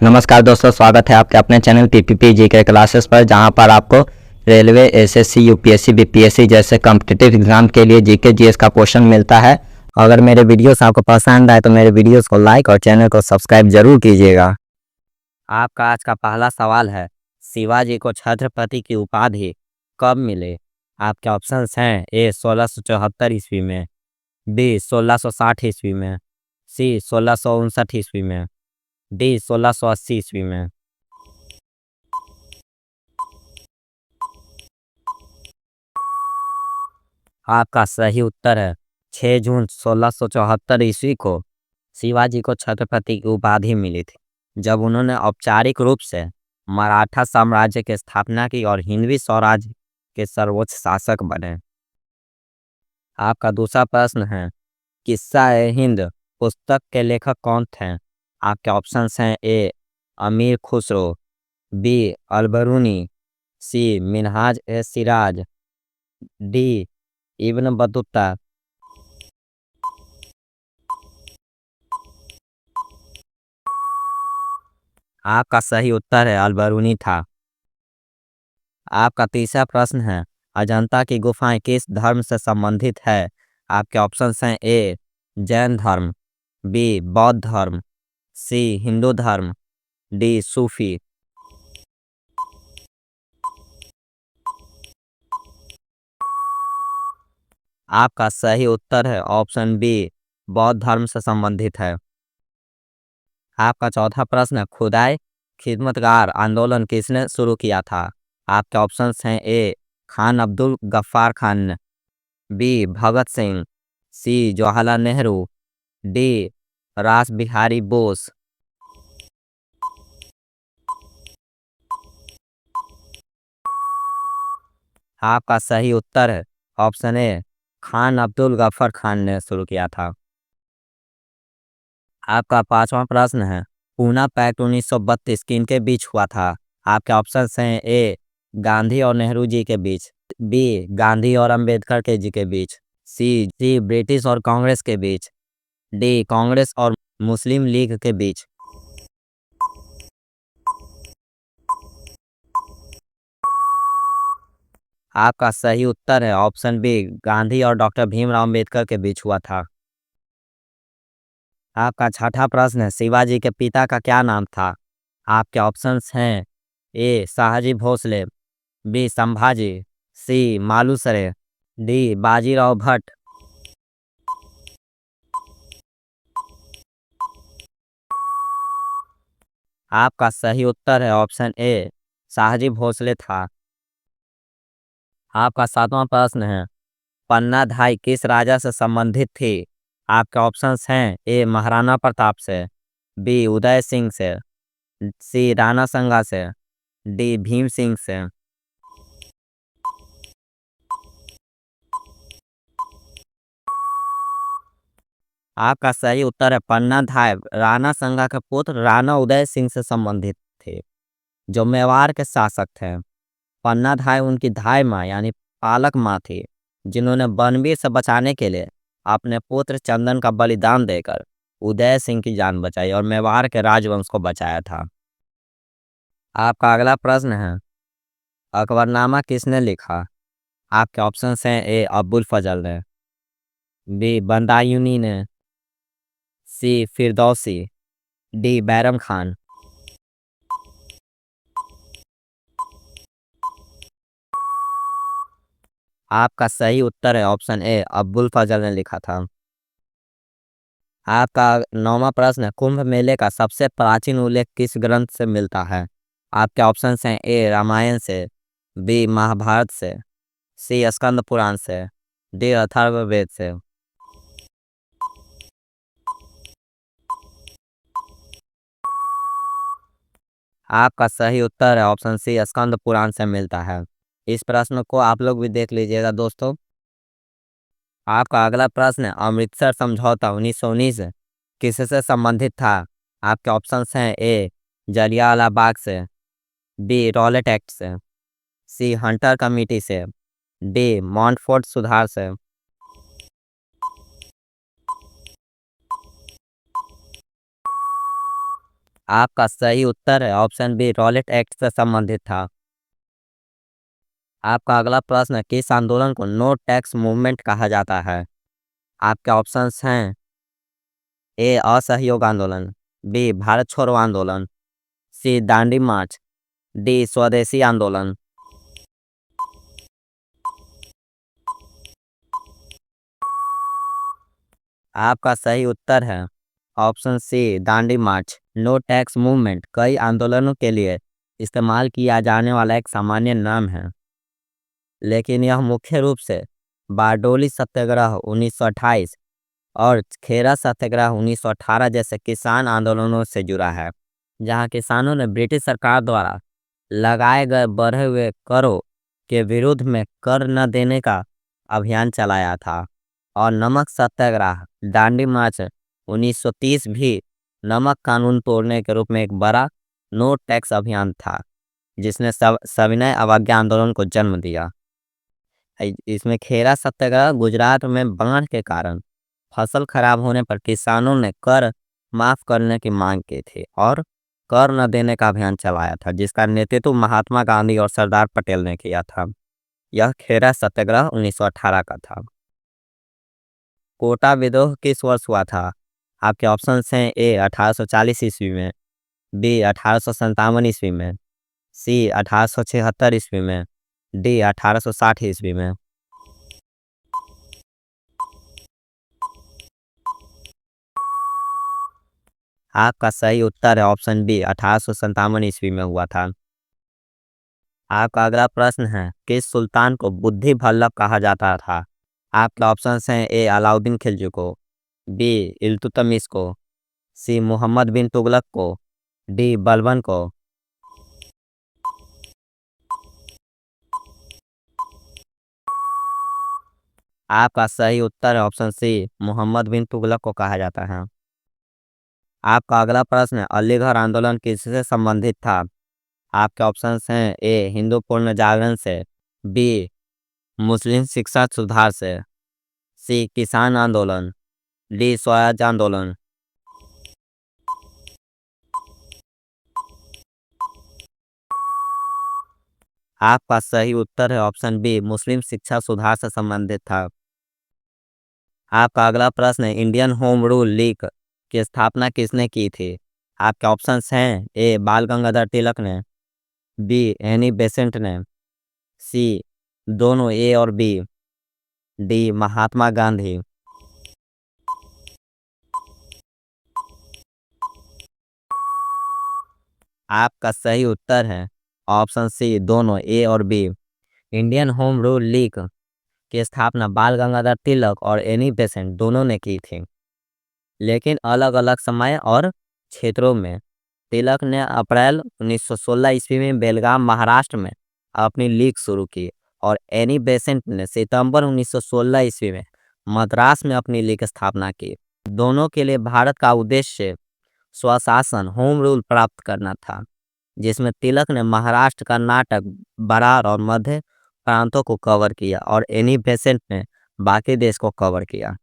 नमस्कार दोस्तों, स्वागत है आपके अपने चैनल पीपीपी जीके क्लासेस पर, जहां पर आपको रेलवे, एसएससी, यूपीएससी, बीपीएससी जैसे कॉम्पिटिटिव एग्जाम के लिए जीके जीएस का क्वेश्चन मिलता है। अगर मेरे वीडियोस आपको पसंद आए तो मेरे वीडियोस को लाइक और चैनल को सब्सक्राइब जरूर कीजिएगा। आपका आज का पहला सवाल है, शिवाजी को छत्रपति की उपाधि कब मिली? आपके ऑप्शंस हैं: ए 1674 ईस्वी में, बी 1660 ईस्वी में, सी 1659 ईस्वी में, डी 1680 ईस्वी में। आपका सही उत्तर है 6 जून 1674 ईस्वी को शिवाजी को छत्रपति की उपाधि मिली थी, जब उन्होंने औपचारिक रूप से मराठा साम्राज्य की स्थापना की और हिंदवी स्वराज्य के सर्वोच्च शासक बने। आपका दूसरा प्रश्न है, किस्सा ए हिंद पुस्तक के लेखक कौन थे? आपके ऑप्शंस हैं: ए अमीर खुसरो, बी अलबरूनी, सी मिनहाज ए सिराज, डी इब्न बतूता। आपका सही उत्तर है अलबरूनी था। आपका तीसरा प्रश्न है, अजंता की गुफाएं किस धर्म से संबंधित है? आपके ऑप्शंस हैं: ए जैन धर्म, बी बौद्ध धर्म, सी हिंदू धर्म, डी सूफी। आपका सही उत्तर है ऑप्शन बी, बौद्ध धर्म से संबंधित है। आपका चौथा प्रश्न है, खुदाई खिदमतगार आंदोलन किसने शुरू किया था? आपके ऑप्शंस हैं: ए खान अब्दुल गफ्फार खान, बी भगत सिंह, सी जवाहरलाल नेहरू, डी रास बिहारी बोस। आपका सही उत्तर है ऑप्शन ए, खान अब्दुल गफ्फार खान ने शुरू किया था। आपका पांचवा प्रश्न है, पूना पैक्ट 1932 किनके बीच हुआ था? आपके ऑप्शंस हैं: ए गांधी और नेहरू जी के बीच, बी गांधी और अंबेडकर के जी के बीच, सी ब्रिटिश और कांग्रेस के बीच, डी कांग्रेस और मुस्लिम लीग के बीच। आपका सही उत्तर है ऑप्शन बी, गांधी और डॉक्टर भीमराव अंबेडकर के बीच हुआ था। आपका छठा प्रश्न है, शिवाजी के पिता का क्या नाम था? आपके ऑप्शंस हैं: ए शाहजी भोसले, बी संभाजी, सी मालुसरे, डी बाजीराव भट्ट। आपका सही उत्तर है ऑप्शन ए, शाहजी भोसले था। आपका सातवां प्रश्न है, पन्ना धाई किस राजा से संबंधित थी? आपके ऑप्शंस हैं: ए महाराणा प्रताप से, बी उदय सिंह से, सी राणा संगा से, डी भीम सिंह से। आपका सही उत्तर है पन्ना धाय राणा संगा के पुत्र राणा उदय सिंह से संबंधित थे, जो मेवाड़ के शासक थे। पन्ना धाय उनकी धाय माँ यानी पालक माँ थी, जिन्होंने बनवीर से बचाने के लिए अपने पुत्र चंदन का बलिदान देकर उदय सिंह की जान बचाई और मेवाड़ के राजवंश को बचाया था। आपका अगला प्रश्न है, अकबरनामा किसने लिखा? आपके ऑप्शंस हैं: ए अब्बुल फजल ने, बी बदायूनी ने, सी फिरदौसी, डी बैरम खान। आपका सही उत्तर है ऑप्शन ए, अब्बुल फजल ने लिखा था। आपका नौवां प्रश्न है, कुंभ मेले का सबसे प्राचीन उल्लेख किस ग्रंथ से मिलता है? आपके ऑप्शंस हैं: ए रामायण से, बी महाभारत से, सी स्कंद पुराण से, डी अथर्ववेद से। आपका सही उत्तर है ऑप्शन सी, स्कंद पुराण से मिलता है। इस प्रश्न को आप लोग भी देख लीजिएगा दोस्तों। आपका अगला प्रश्न है, अमृतसर समझौता 1919 किससे संबंधित था? आपके ऑप्शंस हैं: ए जलियांवाला बाग से, बी रॉलेट एक्ट से, सी हंटर कमेटी से, डी मॉन्टफोर्ट सुधार से। आपका सही उत्तर है ऑप्शन बी रॉलेट एक्ट से संबंधित था। आपका अगला प्रश्न है, किस आंदोलन को नो टैक्स मूवमेंट कहा जाता है? आपके ऑप्शंस हैं ए असहयोग आंदोलन, बी भारत छोड़ो आंदोलन, सी दांडी मार्च, डी स्वदेशी आंदोलन। आपका सही उत्तर है ऑप्शन सी दांडी मार्च। नो टैक्स मूवमेंट कई आंदोलनों के लिए इस्तेमाल किया जाने वाला एक सामान्य नाम है, लेकिन यह मुख्य रूप से बारडोली सत्याग्रह 1928 और खेरा सत्याग्रह 1918 जैसे किसान आंदोलनों से जुड़ा है, जहां किसानों ने ब्रिटिश सरकार द्वारा लगाए गए बढ़े हुए करों के विरुद्ध में कर न देने का अभियान चलाया था। और नमक सत्याग्रह दांडी मार्च 1930 भी नमक कानून तोड़ने के रूप में एक बड़ा नो टैक्स अभियान था, जिसने सविनय अवज्ञा आंदोलन को जन्म दिया। इसमें खेरा सत्याग्रह गुजरात में बाढ़ के कारण फसल खराब होने पर किसानों ने कर माफ करने की मांग की थी और कर न देने का अभियान चलाया था, जिसका नेतृत्व महात्मा गांधी और सरदार पटेल ने किया था। यह खेरा सत्याग्रह 1918 का था। कोटा विद्रोह किस वर्ष हुआ था? आपके ऑप्शन हैं ए 1840 ईस्वी में, बी 1857 ईस्वी में, सी 1876 ईस्वी में, डी 1860 ईस्वी में। आपका सही उत्तर है ऑप्शन बी 1857 ईस्वी में हुआ था। आपका अगला प्रश्न है, किस सुल्तान को बुद्धि बल्लभ कहा जाता था? आपके ऑप्शन हैं ए अलाउद्दीन खिलजी को, बी इल्तुतमिश को, सी मोहम्मद बिन तुगलक को, डी बलबन को। आपका सही उत्तर है ऑप्शन सी मोहम्मद बिन तुगलक को कहा जाता है। आपका अगला प्रश्न है, अलीगढ़ आंदोलन किससे संबंधित था? आपके ऑप्शंस हैं ए हिंदू पूर्ण जागरण से, बी मुस्लिम शिक्षा सुधार से, सी किसान आंदोलन, डी स्वराज आंदोलन। आपका सही उत्तर है ऑप्शन बी मुस्लिम शिक्षा सुधार से संबंधित था। आपका अगला प्रश्न है, इंडियन होम रूल लीग की स्थापना किसने की थी? आपके ऑप्शंस हैं ए बाल गंगाधर तिलक ने, बी एनी बेसेंट ने, सी दोनों ए और बी, डी महात्मा गांधी। आपका सही उत्तर है ऑप्शन सी दोनों ए और B. Indian home rule league की स्थापना बाल गंगाधर तिलक और एनी बेसेंट दोनों ने की थी, लेकिन अलग अलग समय और क्षेत्रों में। तिलक ने अप्रैल 1916 ईस्वी में बेलगाम महाराष्ट्र में अपनी लीग शुरू की और एनी बेसेंट ने सितंबर 1916 ईस्वी में मद्रास में अपनी लीग स्थापना की। दोनों के लिए भारत का उद्देश्य स्वशासन होम रूल प्राप्त करना था, जिसमें तिलक ने महाराष्ट्र कर्नाटक बरार और मध्य प्रांतों को कवर किया और एनी बेसेंट ने बाकी देश को कवर किया।